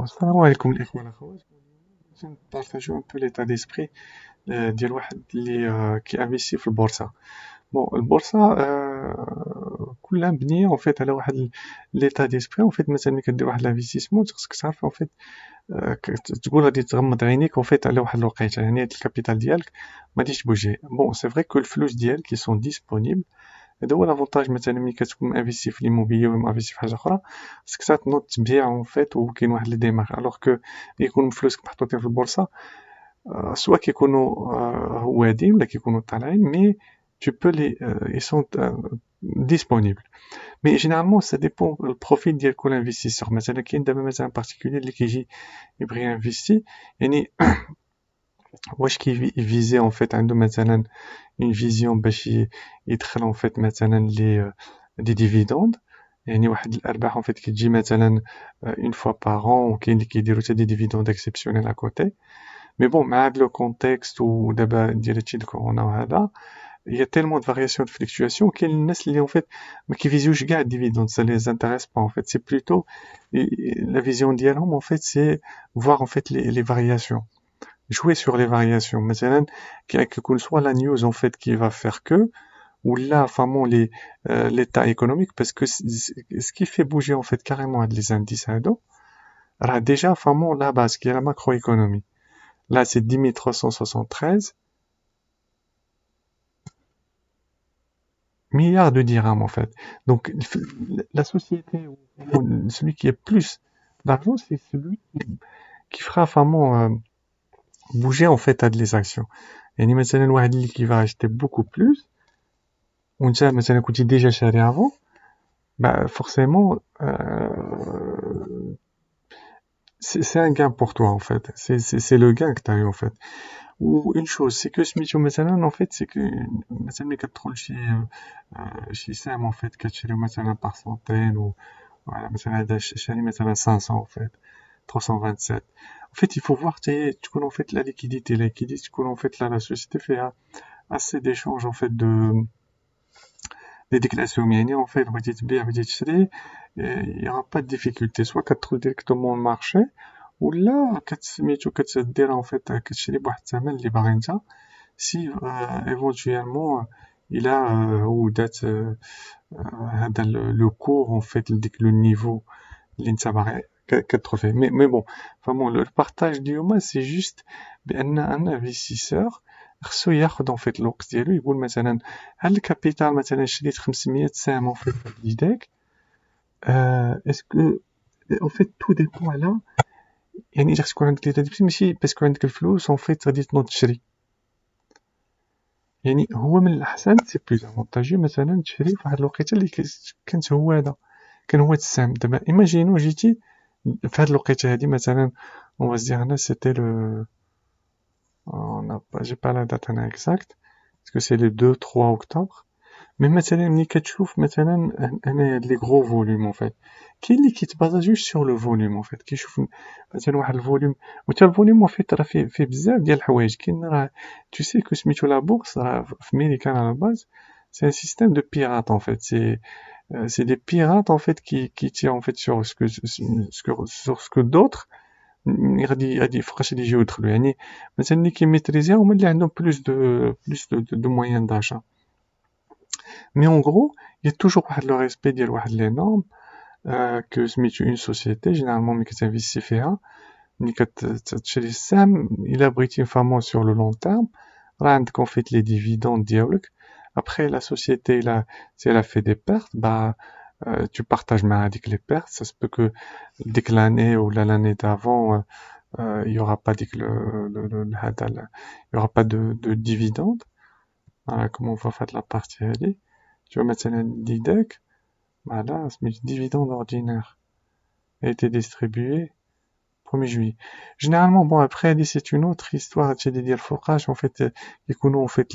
السلام عليكم الإخوة والأخوات. باش نبارطاجيو ان بو ليطا ديسبري ديال واحد اللي كيانفيستي في البورصة. بون البورصة كلها مبنية اون فيت على واحد ليطا ديسبري. اون فيت مثلا ملي كدير واحد لانفيستيسمون خصك تعرف اون فيت تقول غادي تغمض عينيك اون فيت على واحد الوقيته، يعني هاد الكابيتال ديالك مغاديش تبوجيه. بون سي فري كو الفلوس ديالك كي سون ديسپونيبل، هذا هو لافونتاج مثلا ملي كتكون انفيستي في ليموبيلي ولا انفيستي في حاجه اخرى، خصك تنوض تبيع اون فيت وكاين واحد لي ديمار. الوغ كو يكون فلوسك محطوطين في البورصه، سوا كيكونوا هوادين ولا كيكونوا طالعين، مي tu peux les ils sont disponibles. Mais généralement ça dépend البروفيل ديال كل انفستيسور. مثلا كاين دابا مثلا بارتيكولير اللي كيجي يبغي انفيستي، يعني واش كيفيزي اون فيت عنده مثلا اون فيزيون باش يدخل اون فيت مثلا لي دي ديفيدوند، يعني واحد الارباح اون فيت كتجي مثلا اون فوا بار ان، وكاين اللي كيديروا حتى دي ديفيدوند اكسبسيونيل ا كوتي. مي بون مع هاد لو كونتكست ودابا ديال هادشي د كورونا وهذا، il y a tellement de variations de fluctuations كاين الناس اللي en fait ما كيفيزيوش كاع الديفيدوند، ça les intéresse pas en fait, c'est plutôt la vision ديالهم en fait c'est voir en fait les variations, jouer sur les variations. مثلا كيكون soit la news en fait qui va faire que, ou là vraiment l'état économique, parce que ce qui fait bouger en fait carrément les indices هادو راه déjà vraiment la base qui est la macroéconomie. Là c'est 10 373 milliards de dirhams en fait. Donc la société ou celui qui a plus d'argent, c'est celui qui fera vraiment bouger en fait à les actions. يعني مثلا واحد اللي qui va acheter beaucoup plus وانت مثلا كنتي ديجا شاري avant, bah forcément c'est un gain pour toi en fait. C'est le gain que tu as eu en fait. Ou une chose, c'est que سميتو مثلا en fait, c'est que مثلا ملي كتدخل شي سهم en fait كتشري مثلا par centaine ou voilà مثلا هذا شاري مثلا 500 en fait 327. En fait, il faut voir تكون en fait la liquidité تكون en fait là la société فيها assez d'échanges en fait ديك الاسهم. يعني en fait بغيتي تبيع بغيتي تشري il y aura pas de difficulté, soit كتدخل directement المارشي ولا كتسميتو كتديرها en fait كتشري بواحد الثمن اللي باغي نتا. si éventuellement il a ou دات هذا le cours en fait ديك le niveau اللي نتا باغي كتدخل فيه. مي بون فمون لو بارطاج ديالهما سي جوست بان ان انفستيسور خصو ياخد en fait الوقت ديالو، يقول مثلا هل الكابيتال مثلا شريت 500 سهم en fait بيديك، اسكو en fait tout dépend على، يعني إلا تكون عندك ليطا ديبسي ماشي باسكو عندك الفلوس en fait غادي تنوض تشري. يعني هو من الأحسن سي بلوز افونتاجيو مثلا تشري في واحد الوقيته اللي كانت هواده، كان هواد السهم. دابا ايماجينو جيتي في هاد الوقيته هادي مثلا on va se dire هنا c'était le on n'a pas j'ai pas la date هنا exact parce que c'est le 2-3 octobre. مي مثلا ملي كتشوف مثلا هنايا هاد لي غرو فوليوم en fait، كاين اللي كيتبازا جوج sur le volume en fait، كيشوف مثلا واحد الفوليوم، وتا الفوليوم en fait راه فيه بزاف ديال الحوايج. كاين راه tu sais que سميتو لا بورص راه في ميريكان على الباز c'est un système de pirates en fait. C'est des pirates en fait qui tirent en fait sur ce que d'autres غادي فوقاش غادي يجيو يدخلوا. يعني مثلا اللي كيميتريزيها هما اللي عندهم plus de moyens d'achat. Mais en gros, il y a toujours le respect ديال واحد les normes que سميتو une société généralement ملي كتنفيستي فيها، ملي كتشري السهم إلا بغيتي فريمون sur le long terme راه عندك en fait les dividendes ديالك. Après la société si elle a fait des pertes, bah tu partages معها هاديك les pertes. Ça se peut que dès que l'année ou l'année d'avant il y aura pas ديك il y aura pas de dividendes. Voilà comment on va faire la partie هادي. Tu vas mettre un DDEC, voilà, ce dividende ordinaire a été distribué 1er juillet. Généralement, bon, après, c'est une autre histoire, tu sais, le focage, en fait, en fait,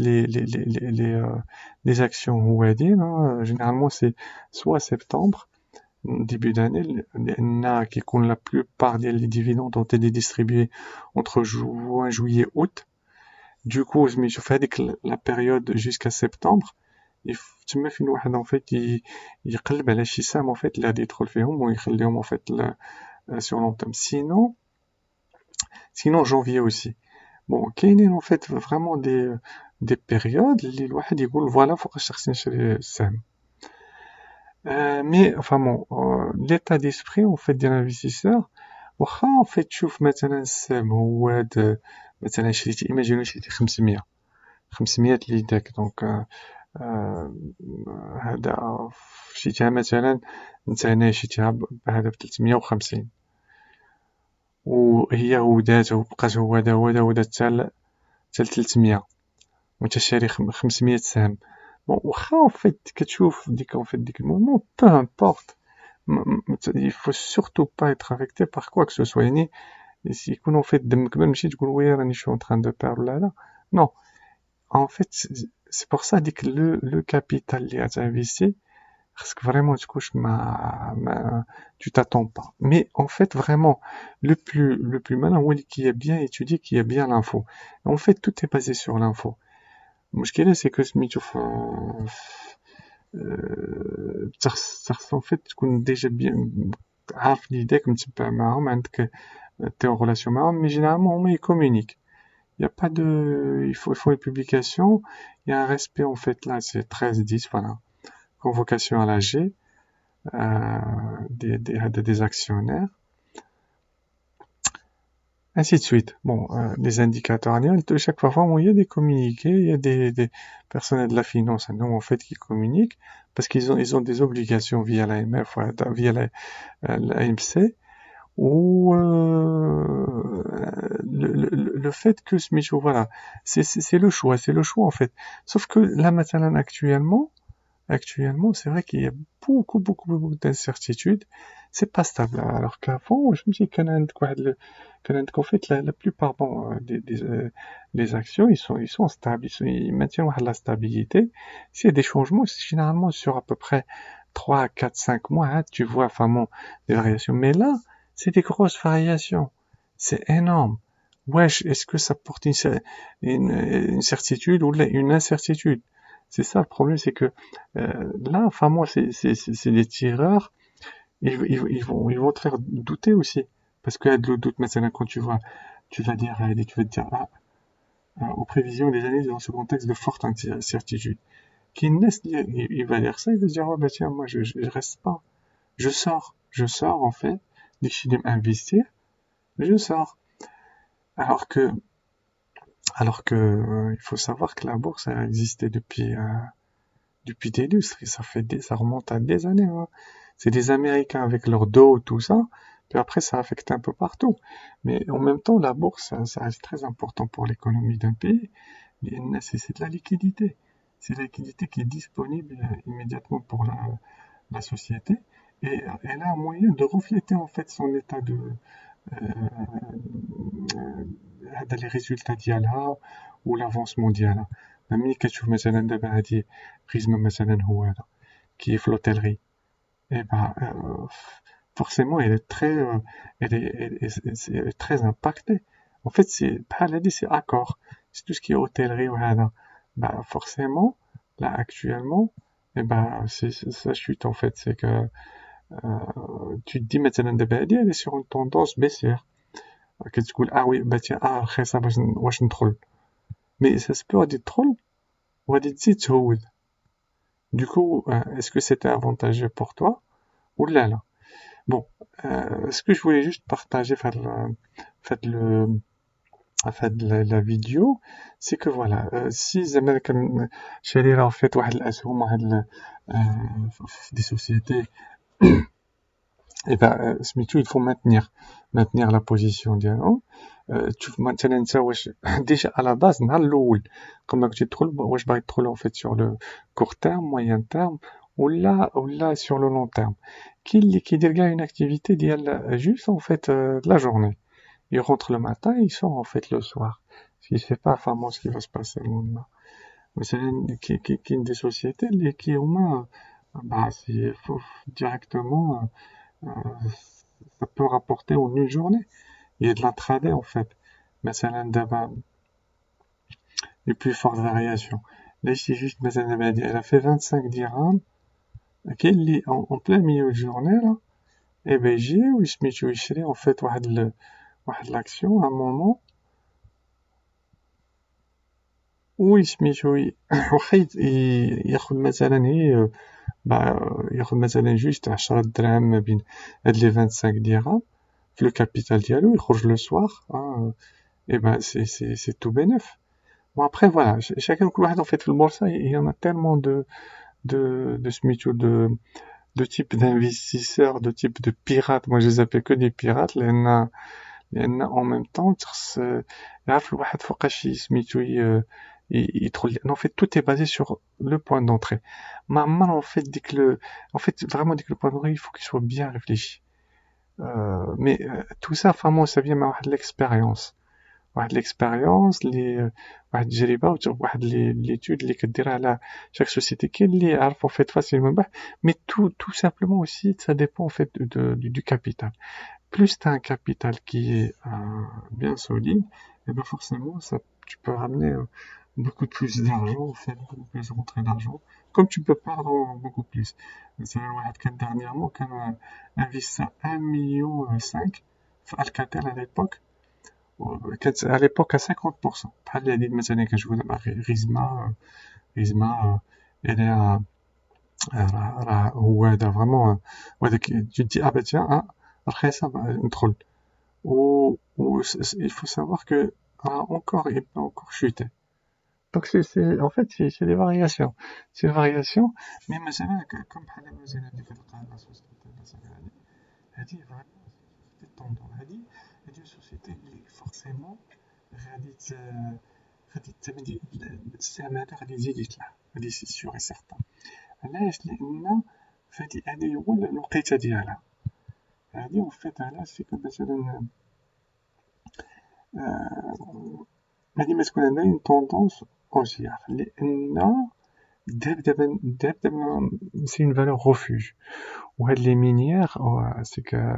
les actions ouadines, hein, généralement, c'est soit septembre, début d'année, qui compte la plupart des dividendes ont été distribués entre juin, juillet, août. Du coup, je fais la période jusqu'à septembre. تما فين واحد en fait يقلب على شي سهم en fait اللي غادي يدخل فيهم ويخليهم en fait sur long terme. Sinon janvier aussi. Bon, كاينين en fait vraiment des périodes اللي الواحد يقول voilà فوقاش خصني نشري السهم. Mais enfin bon, l'état d'esprit en fait ديال l'investisseur واخا en fait تشوف مثلا السهم هو هاد مثلا شريتي ايماجينو شريتي 500 اللي داك دونك هذا شريتها مثلا نتا هنا شريتها بهذا ب350 وهي ودات وبقات هو دا حتى 300 وانت شاري 500 سهم. بون واخا en fait كتشوف ديك en fait ديك المومون peu importe il faut surtout pas être affecté par quoi que ce soit يعني يكون en fait دمك ما مشي تقول وي راني شو en train de perdre ولا لا non en fait c'est pour ça ديك le capital اللي غتانفيستي خصك فريمون تكونش ما tu t'attends pas. Mais en fait vraiment le plus malin هو اللي qui a bien étudié, qui a bien l'info. En fait tout est basé sur l'info. المشكلة c'est que سميتو خص en fait تكون déjà bien عارف اللي يداك متبع معاهم عندك t'es en relation معاهم mais généralement هما يكومونيك. Il y a pas de il faut une publication, il y a un respect en fait là c'est 13-10 voilà. Convocation à l'AG des actionnaires, ainsi de suite. Bon, les indicateurs annuels, de chaque fois, il y a des communiqués, il y a des personnels de la finance, en fait, qui communiquent, parce qu'ils ont des obligations via l'AMF, via l'AMC, ou le fait que ce Michou, voilà, c'est le choix, en fait. Sauf que là, maintenant, actuellement, c'est vrai qu'il y a beaucoup d'incertitudes. C'est pas stable. Alors qu'avant, je me dis qu'en fait, la plupart, bon, des actions, ils sont stables, ils maintiennent la stabilité. S'il y a des changements, c'est généralement sur à peu près 3, 4, 5 mois, hein, tu vois, vraiment, des variations. Mais là, c'est des grosses variations. C'est énorme. Wesh, est-ce que ça porte une certitude ou une incertitude? C'est ça le problème, c'est que là, enfin moi, c'est des tireurs, ils vont te faire douter aussi, parce que le doute, maintenant, quand tu vas dire, aux prévisions des années dans ce contexte de forte incertitude, qui naissent, il va dire ça, il va se dire, oh bah tiens, moi je reste pas, je sors en fait, décider d'investir, mais je sors, alors que il faut savoir que la bourse a existé depuis des lustres, et ça remonte à des années, hein. C'est des Américains avec leur dos, tout ça, puis après ça affecte un peu partout. Mais en même temps, la bourse, ça reste très important pour l'économie d'un pays. C'est de la liquidité. C'est la liquidité qui est disponible immédiatement pour la société, et elle a un moyen de refléter en fait son état هذا les résultats ديالها والافونسمون ديالها. ملي كتشوف مثلا دابا هادي بريزما مثلا هو هذا qui est في l'hôtellerie, et ben forcément elle est très impactée. En fait c'est بحال هادي c'est Accor, c'est tout ce qui est hôtellerie وهذا, bah forcément là actuellement et ben ça chute en fait, c'est que tu te dis مثلا دابا هادي elle est sur une tendance baissière, كتقول وي bah tiens رخيصة واش ندخل, mais ça se peut غادي تدخل وغادي تزيد تهود. Du coup, est-ce que c'était avantageux pour toi ou là? Bon, ce que je voulais juste partager la vidéo, c'est que voilà, si زعما كان شاري راه فات واحد الاسهم واحد des sociétés, et ben سميتو il faut maintenir la position ديالهم. تشوف مثلا انت واش ديجا على باز نهار الاول قبل ما كنتي تدخل واش باغي تدخل en fait sur le court terme, moyen terme ولا sur le long terme. كاين اللي كيدير كاع une activité ديال juste en fait la journée, il rentre le matin, il sort en fait le soir, il sait pas vraiment ce qui va se passer le lendemain. مثلا كاين des sociétés اللي كي هما bah c'est directement ça peut rapporter en une journée. Il y a de l'intraday en fait. مثلا دابا les plus fortes variations. Là c'est juste مثلا دابا elle a fait 25 dirhams. كاين اللي en plein milieu de journée là, et ben يجي ويسميتو يشري en fait واحد l'action à un moment ويسميتو واخا ياخد مثلا غير ياخد مثلا جوست 10 دراهم ما بين هاد لي 25 درهم في لو كابيتال ديالو يخرج لو سوار et ben c'est tout bénef. Bon après voilà, chacun كل واحد en fait في البورصة il y en a tellement de سميتو de types d'investisseurs, de types de pirates. Moi je les appelle que des pirates لأن en même temps تخص يعرف الواحد فوقاش سميتو يدخل لأن en fait tout est basé sur le point d'entrée. ما عمر en fait en fait vraiment dès que le point d'entrée il faut qu'il soit bien réfléchi. Mais tout ça vraiment ça vient مع واحد l'expérience اللي واحد التجربة واحد l'étude اللي كديرها على chaque société كاين اللي يعرف en fait facilement يربح mais tout simplement aussi ça dépend en fait du capital. Plus tu as un capital qui est bien solide, et ben forcément ça, tu peux ramener beaucoup plus d'argent, en fait, beaucoup plus de rentrées d'argent, comme tu peux perdre beaucoup plus. C'est dernièrement qu'on a investi 1,5 million في Alcatel à l'époque. كانت à l'époque à 50%. بحال اللي هادي مثلا كنشوفو دابا ريزما إلى راه هو هذا فريمون وهذاك tu te dis ah bah tiens رخيصة ندخل. Il faut savoir que il peut encore chuter. Donc en fait c'est des variations. C'est des variations. Mais مثلا comme بحال مثلا اللي كتلقى لا سوسيتي مثلا هذه فريمون سوسيتي طوندون هذه سوسيتي اللي فورسيمون غادي الثمن ديال السهم هذا غادي يزيد يطلع هذه سي سيغ اي سيغتان. علاش؟ لأن هذه هو الوقيته ديالها. هذه en fait علاش فيك مثلا هذه ما تكون عندنا اون طوندونس هوشيار لأن دابا سي اون فالور ريفوج وهاد لي مينيير سي كو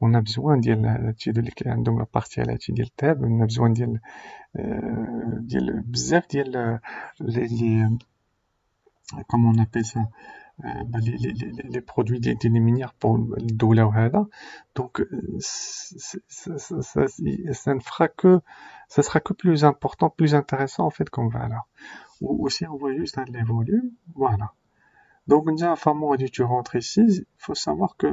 on a besoin ديال هادشي اللي عندهم لابارتي على هادشي ديال الذهب on a besoin ديال بزاف ديال لي comment on appelle ça les produits des minières pour الدولة وهذا donc ça ne fera que ça sera que plus important plus intéressant en fait comme valeur ou aussi on voit juste les volumes voilà donc tu rentres ici il faut savoir que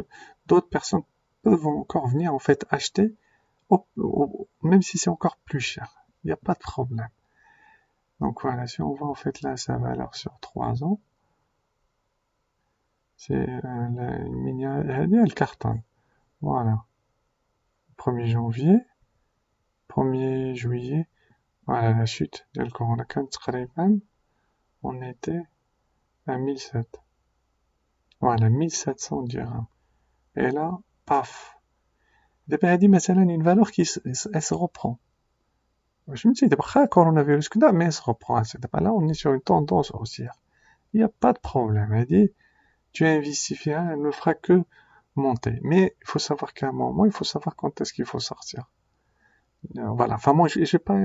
d'autres personnes peuvent encore venir en fait acheter même si c'est encore plus cher il n'y a pas de problème donc voilà si on voit en fait là sa valeur sur 3 ans c'est une minière elle cartonne voilà 1er janvier 1er juillet voilà la chute ديال الكورونا كانت تقريبا on était à 1007 voilà 1700 dirhams et là paf دابا هادي مثلا une valeur qui elle se reprend واش فهمتي دابا واخا كورونا فيروس كدا mais elle se reprend دابا là on est sur une tendance haussière il y a pas de problème هادي tu investis elle ne fera que monter mais il faut savoir qu'à un moment il faut savoir quand est-ce qu'il faut sortir voilà enfin moi j'ai pas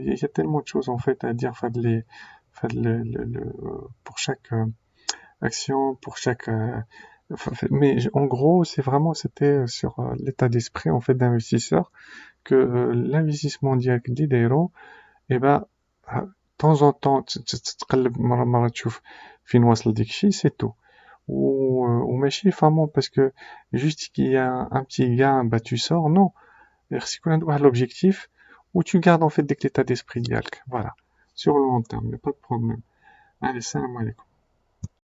il y a tellement de choses en fait à dire pour chaque action pour chaque mais en gros c'est vraiment c'était sur l'état d'esprit en fait d'investisseur que l'investissement ديالك اللي دايرو et ben de temps en temps تقلب مرة تشوف فين واصل داكشي c'est tout وماشي vraiment parce que juste qu'il y a un petit gain bah tu sors non خص يكون عندك واحد l'objectif où tu gardes en fait dès que l'état d'esprit ديالك voilà sur le long terme, il n'y a pas de problème. Allez, salam alaikum.